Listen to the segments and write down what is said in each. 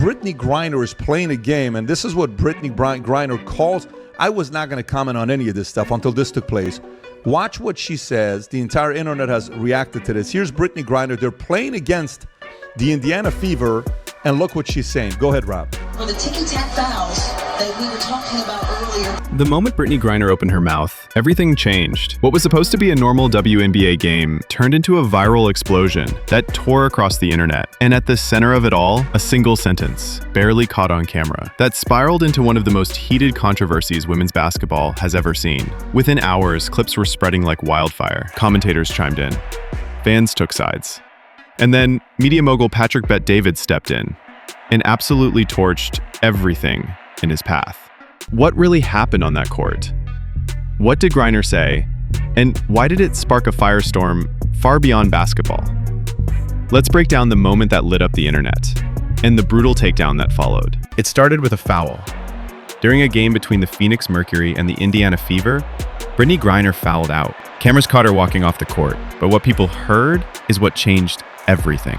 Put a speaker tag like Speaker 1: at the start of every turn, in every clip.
Speaker 1: Brittney Griner is playing a game, and this is what Brittney Griner calls. I was not going to comment on any of this stuff until this took place. Watch what she says. The entire internet has reacted to this. Here's Brittney Griner. They're playing against the Indiana Fever, and look what she's saying. Go ahead, Rob.
Speaker 2: For the ticky-tack fouls that we were talking about earlier.
Speaker 3: The moment Brittney Griner opened her mouth, everything changed. What was supposed to be a normal WNBA game turned into a viral explosion that tore across the internet. And at the center of it all, a single sentence, barely caught on camera, that spiraled into one of the most heated controversies women's basketball has ever seen. Within hours, clips were spreading like wildfire. Commentators chimed in. Fans took sides. And then media mogul Patrick Bet-David stepped in and absolutely torched everything in his path. What really happened on that court? What did Griner say? And why did it spark a firestorm far beyond basketball? Let's break down the moment that lit up the internet and the brutal takedown that followed. It started with a foul. During a game between the Phoenix Mercury and the Indiana Fever, Brittney Griner fouled out. Cameras caught her walking off the court, but what people heard is what changed everything.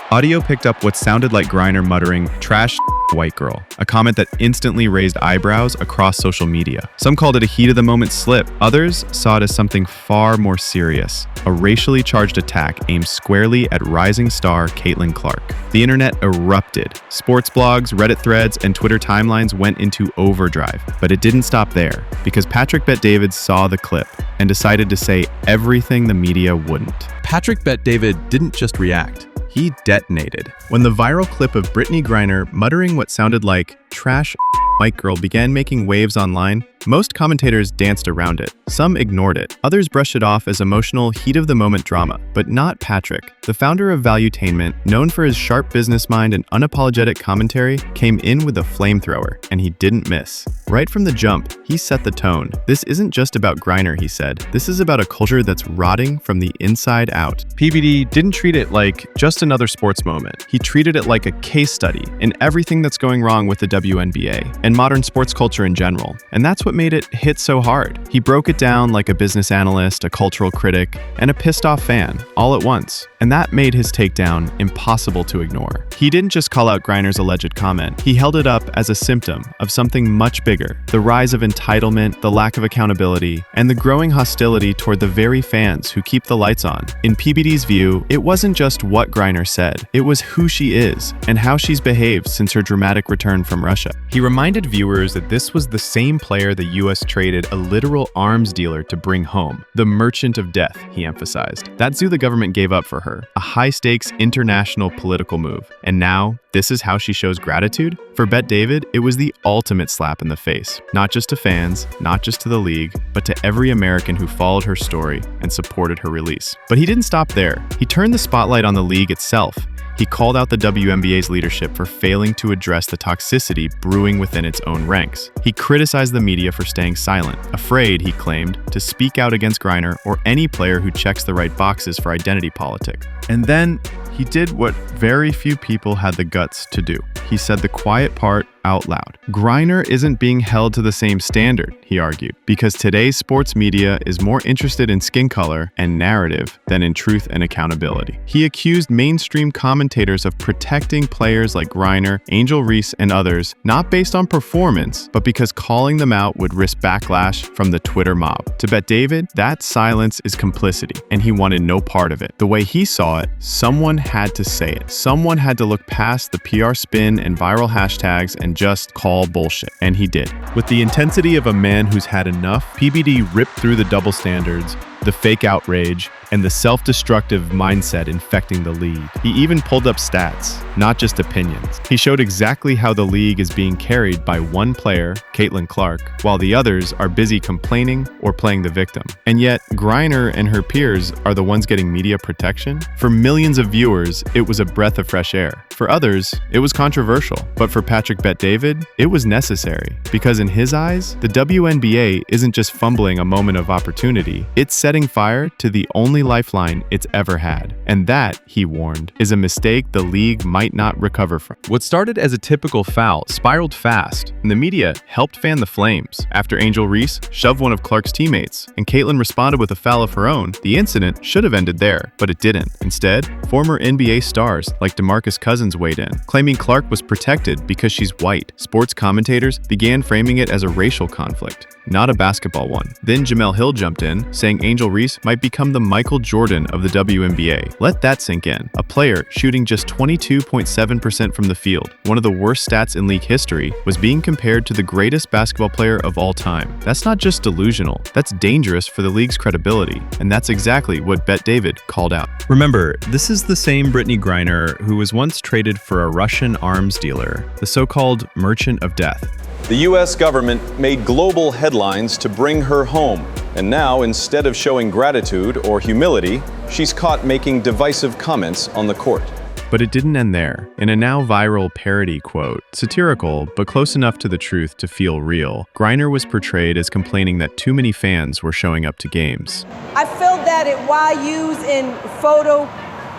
Speaker 3: Audio picked up what sounded like Griner muttering, "Trash white girl," a comment that instantly raised eyebrows across social media. Some called it a heat-of-the-moment slip. Others saw it as something far more serious, a racially charged attack aimed squarely at rising star Caitlyn Clark. The internet erupted. Sports blogs, Reddit threads, and Twitter timelines went into overdrive. But it didn't stop there, because Patrick Bet-David saw the clip and decided to say everything the media wouldn't. Patrick Bet-David didn't just react. He detonated. When the viral clip of Brittney Griner muttering what sounded like "trash white girl" began making waves online, most commentators danced around it. Some ignored it. Others brushed it off as emotional, heat-of-the-moment drama. But not Patrick. The founder of Valuetainment, known for his sharp business mind and unapologetic commentary, came in with a flamethrower, and he didn't miss. Right from the jump, he set the tone. This isn't just about Griner, he said. This is about a culture that's rotting from the inside out. PBD didn't treat it like just another sports moment. He treated it like a case study in everything that's going wrong with the WNBA and modern sports culture in general. And that's what made it hit so hard. He broke it down like a business analyst, a cultural critic, and a pissed-off fan, all at once. And that made his takedown impossible to ignore. He didn't just call out Griner's alleged comment. He held it up as a symptom of something much bigger: the rise of entitlement, the lack of accountability, and the growing hostility toward the very fans who keep the lights on. In PBD's view, it wasn't just what Griner said. It was who she is and how she's behaved since her dramatic return from Russia. He reminded viewers that this was the same player the US traded a literal arms dealer to bring home. The merchant of death, he emphasized. That's who the government gave up for her. A high-stakes international political move. And now, this is how she shows gratitude? For Bet-David, it was the ultimate slap in the face. Not just to fans, not just to the league, but to every American who followed her story and supported her release. But he didn't stop there. He turned the spotlight on the league itself. He called out the WNBA's leadership for failing to address the toxicity brewing within its own ranks. He criticized the media for staying silent, afraid, he claimed, to speak out against Griner or any player who checks the right boxes for identity politics. And then he did what very few people had the guts to do. He said the quiet part out loud. Griner isn't being held to the same standard, he argued, because today's sports media is more interested in skin color and narrative than in truth and accountability. He accused mainstream commentators of protecting players like Griner, Angel Reese, and others, not based on performance, but because calling them out would risk backlash from the Twitter mob. To Bet-David, that silence is complicity, and he wanted no part of it. The way he saw it, someone had to say it. Someone had to look past the PR spin and viral hashtags and just call bullshit. And he did. With the intensity of a man who's had enough, PBD ripped through the double standards, the fake outrage, and the self-destructive mindset infecting the league. He even pulled up stats, not just opinions. He showed exactly how the league is being carried by one player, Caitlyn Clark, while the others are busy complaining or playing the victim. And yet, Griner and her peers are the ones getting media protection? For millions of viewers, it was a breath of fresh air. For others, it was controversial. But for Patrick Bet-David, it was necessary. Because in his eyes, the WNBA isn't just fumbling a moment of opportunity, it's setting fire to the only only lifeline it's ever had. And that, he warned, is a mistake the league might not recover from. What started as a typical foul spiraled fast, and the media helped fan the flames. After Angel Reese shoved one of Clark's teammates, and Caitlyn responded with a foul of her own, the incident should have ended there, but it didn't. Instead, former NBA stars like DeMarcus Cousins weighed in, claiming Clark was protected because she's white. Sports commentators began framing it as a racial conflict, not a basketball one. Then Jamel Hill jumped in, saying Angel Reese might become the Michael Jordan of the WNBA. Let that sink in. A player shooting just 22.7% from the field, one of the worst stats in league history, was being compared to the greatest basketball player of all time. That's not just delusional, that's dangerous for the league's credibility, and that's exactly what Bet David called out. Remember, this is the same Brittney Griner who was once traded for a Russian arms dealer, the so-called Merchant of Death.
Speaker 4: The U.S. government made global headlines to bring her home. And now, instead of showing gratitude or humility, she's caught making divisive comments on the court.
Speaker 3: But it didn't end there. In a now viral parody quote, satirical but close enough to the truth to feel real, Griner was portrayed as complaining that too many fans were showing up to games.
Speaker 5: I felt that at YU's in photo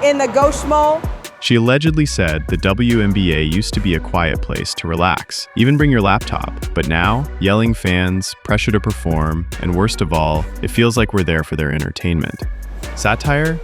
Speaker 5: in the Ghost Mall.
Speaker 3: She allegedly said the WNBA used to be a quiet place to relax, even bring your laptop. But now, yelling fans, pressure to perform, and worst of all, it feels like we're there for their entertainment. Satire?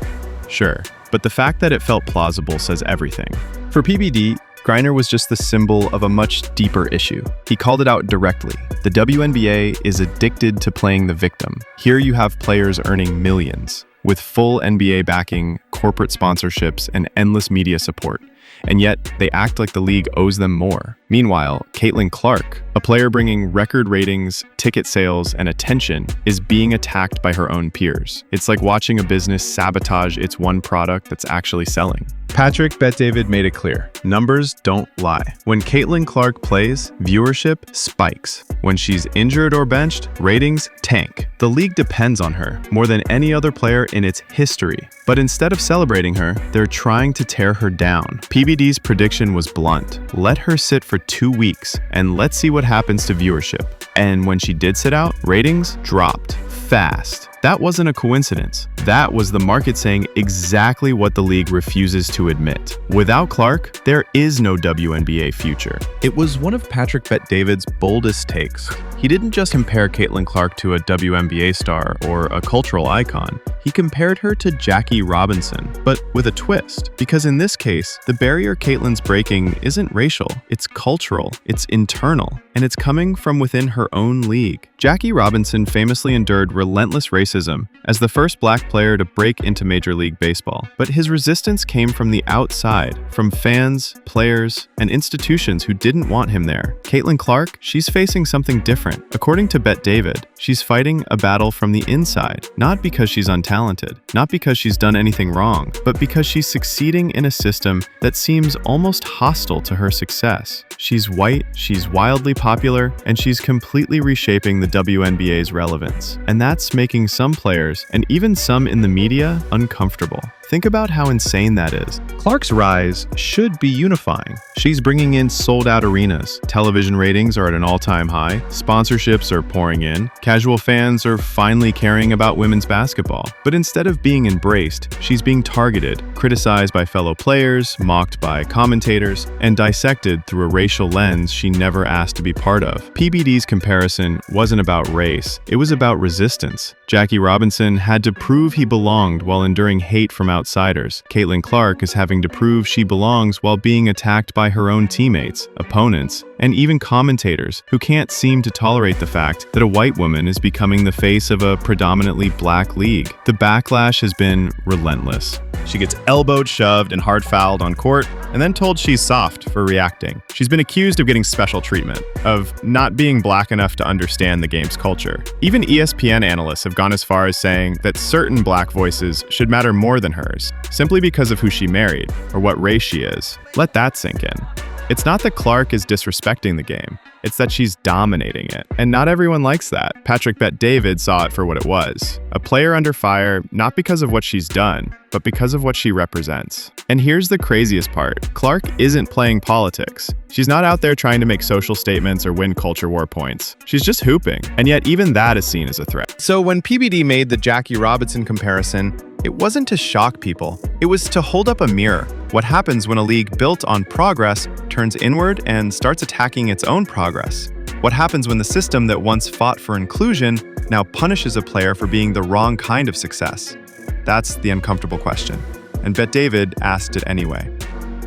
Speaker 3: Sure. But the fact that it felt plausible says everything. For PBD, Griner was just the symbol of a much deeper issue. He called it out directly. The WNBA is addicted to playing the victim. Here you have players earning millions, with full NBA backing, corporate sponsorships, and endless media support. And yet, they act like the league owes them more. Meanwhile, Caitlyn Clark, a player bringing record ratings, ticket sales, and attention, is being attacked by her own peers. It's like watching a business sabotage its one product that's actually selling. Patrick Bet-David made it clear. Numbers don't lie. When Caitlyn Clark plays, viewership spikes. When she's injured or benched, ratings tank. The league depends on her more than any other player in its history. But instead of celebrating her, they're trying to tear her down. PBD's prediction was blunt. Let her sit for 2 weeks, and let's see what happens to viewership. And when she did sit out, ratings dropped fast. That wasn't a coincidence. That was the market saying exactly what the league refuses to admit. Without Clark, there is no WNBA future. It was one of Patrick Bet-David's boldest takes. He didn't just compare Caitlyn Clark to a WNBA star or a cultural icon. He compared her to Jackie Robinson, but with a twist. Because in this case, the barrier Caitlyn's breaking isn't racial, it's cultural, it's internal, and it's coming from within her own league. Jackie Robinson famously endured relentless racism as the first black player to break into Major League Baseball. But his resistance came from the outside, from fans, players, and institutions who didn't want him there. Caitlyn Clark, she's facing something different. According to Bet David, she's fighting a battle from the inside, not because she's untalented, not because she's done anything wrong, but because she's succeeding in a system that seems almost hostile to her success. She's white, she's wildly popular, and she's completely reshaping the WNBA's relevance. And that's making some players, and even some in the media, uncomfortable. Think about how insane that is. Clark's rise should be unifying. She's bringing in sold-out arenas. Television ratings are at an all-time high. Sponsorships are pouring in. Casual fans are finally caring about women's basketball. But instead of being embraced, she's being targeted, criticized by fellow players, mocked by commentators, and dissected through a racial lens she never asked to be part of. PBD's comparison wasn't about race. It was about resistance. Jackie Robinson had to prove he belonged while enduring hate from outsiders. Caitlyn Clark is having to prove she belongs while being attacked by her own teammates, opponents, and even commentators who can't seem to tolerate the fact that a white woman is becoming the face of a predominantly black league. The backlash has been relentless. She gets elbowed, shoved, and hard fouled on court, and then told she's soft for reacting. She's been accused of getting special treatment, of not being black enough to understand the game's culture. Even ESPN analysts have gone as far as saying that certain black voices should matter more than hers, simply because of who she married, or what race she is. Let that sink in. It's not that Clark is disrespecting the game. It's that she's dominating it. And not everyone likes that. Patrick Bet-David saw it for what it was. A player under fire, not because of what she's done, but because of what she represents. And here's the craziest part. Clark isn't playing politics. She's not out there trying to make social statements or win culture war points. She's just hooping. And yet even that is seen as a threat.
Speaker 6: So when PBD made the Jackie Robinson comparison,
Speaker 3: It wasn't to shock people. It was to hold up a mirror. What happens when a league built on progress turns inward and starts attacking its own progress? What happens when the system that once fought for inclusion now punishes a player for being the wrong kind of success? That's the uncomfortable question. And Bet David asked it anyway.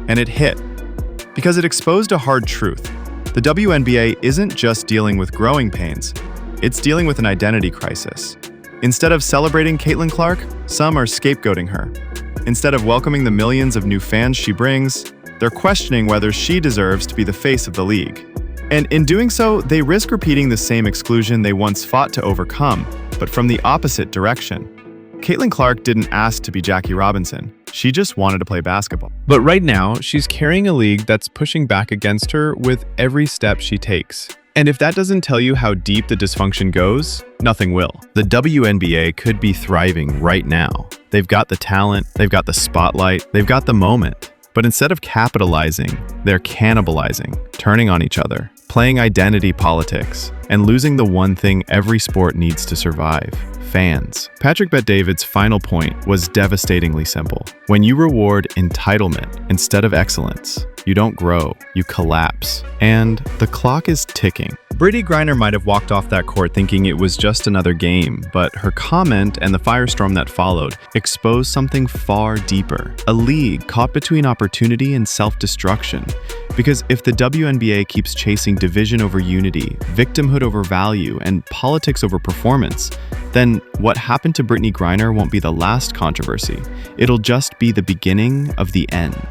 Speaker 3: And it hit. Because it exposed a hard truth. The WNBA isn't just dealing with growing pains. It's dealing with an identity crisis. Instead of celebrating Caitlyn Clark, some are scapegoating her. Instead of welcoming the millions of new fans she brings, they're questioning whether she deserves to be the face of the league. And in doing so, they risk repeating the same exclusion they once fought to overcome, but from the opposite direction. Caitlyn Clark didn't ask to be Jackie Robinson. She just wanted to play basketball. But right now, she's carrying a league that's pushing back against her with every step she takes. And if that doesn't tell you how deep the dysfunction goes, nothing will. The WNBA could be thriving right now. They've got the talent, they've got the spotlight, they've got the moment. But instead of capitalizing, they're cannibalizing, turning on each other, playing identity politics, and losing the one thing every sport needs to survive: fans. Patrick Bet-David's final point was devastatingly simple. When you reward entitlement instead of excellence, you don't grow, you collapse. And the clock is ticking. Britney Griner might have walked off that court thinking it was just another game, but her comment and the firestorm that followed exposed something far deeper. A league caught between opportunity and self-destruction. Because if the WNBA keeps chasing division over unity, victimhood over value, and politics over performance, then what happened to Brittney Griner won't be the last controversy. It'll just be the beginning of the end.